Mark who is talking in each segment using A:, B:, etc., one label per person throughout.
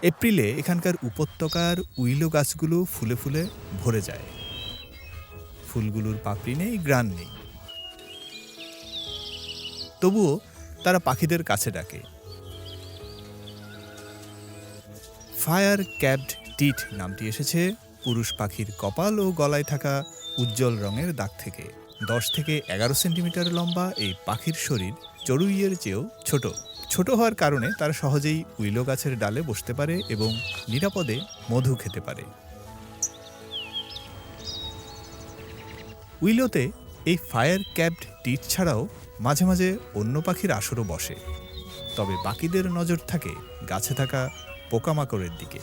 A: এপ্রিলে এখানকার উপত্যকার উইলো গাছগুলো ফুলে ফুলে ভরে যায়। ফুলগুলোর পাপড়ি নেই, গ্রান নেই, তবুও তারা পাখিদের কাছে ডাকে। ফায়ার ক্যাপড টিট নামটি এসেছে পুরুষ পাখির কপাল ও গলায় থাকা উজ্জ্বল রঙের দাগ থেকে। 10 থেকে 11 সেন্টিমিটার লম্বা এই পাখির শরীর চড়ুইয়ের চেয়েও ছোট। ছোট হওয়ার কারণে তারা সহজেই উইলো গাছের ডালে বসতে পারে এবং নিরাপদে মধু খেতে পারে। উইলোতে এই ফায়ার ক্যাপড টিট ছাড়াও মাঝে মাঝে অন্য পাখির আসরও বসে, তবে বাকিদের নজর থাকে গাছে থাকা পোকামাকড়ের দিকে।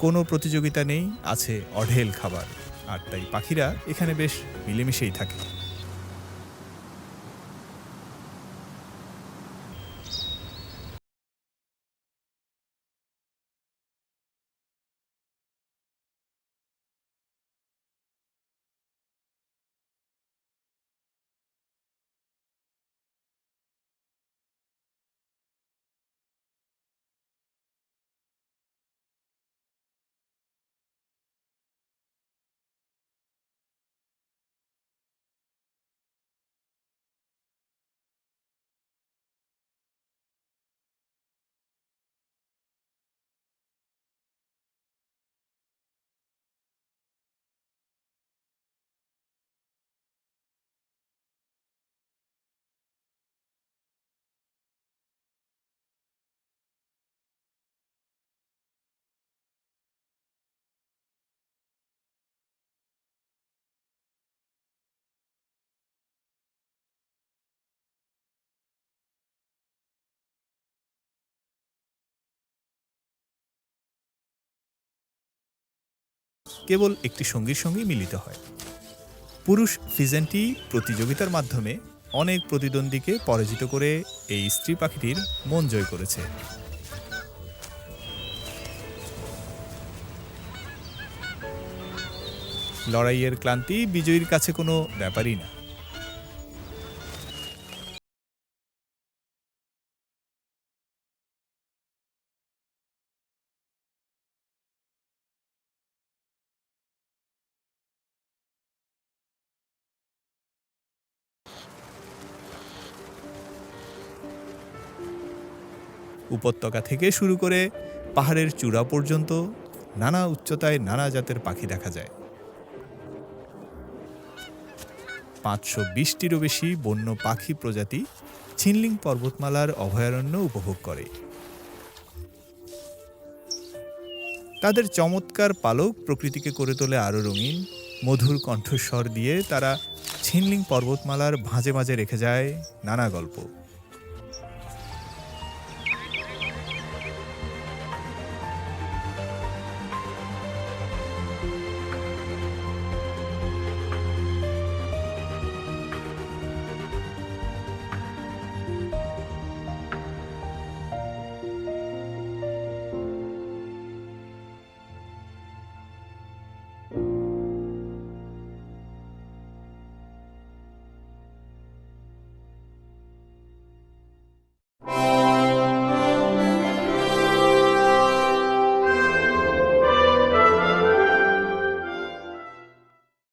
A: কোনো প্রতিযোগিতা নেই, আছে অঢেল খাবার, আর তাই পাখিরা এখানে বেশ মিলেমিশেই থাকে। কেবল একটি সঙ্গীর সঙ্গেই মিলিত হয়। পুরুষ ফিজেন্টি প্রতিযোগিতার মাধ্যমে অনেক প্রতিদ্বন্দ্বীকে পরাজিত করে এই স্ত্রী পাখিটির মন জয় করেছে। লড়াইয়ের ক্লান্তি বিজয়ীর কাছে কোনো ব্যাপারই না। উপত্যকা থেকে শুরু করে পাহাড়ের চূড়া পর্যন্ত নানা উচ্চতায় নানা জাতের পাখি দেখা যায়। 520টিরও বেশি বন্য পাখি প্রজাতি ছিনলিং পর্বতমালার অভয়ারণ্য উপভোগ করে। তাদের চমৎকার পালক প্রকৃতিকে করে তোলে আরও রঙিন। মধুর কণ্ঠস্বর দিয়ে তারা ছিনলিং পর্বতমালার ভাঁজে ভাঁজে রেখে যায় নানা গল্প।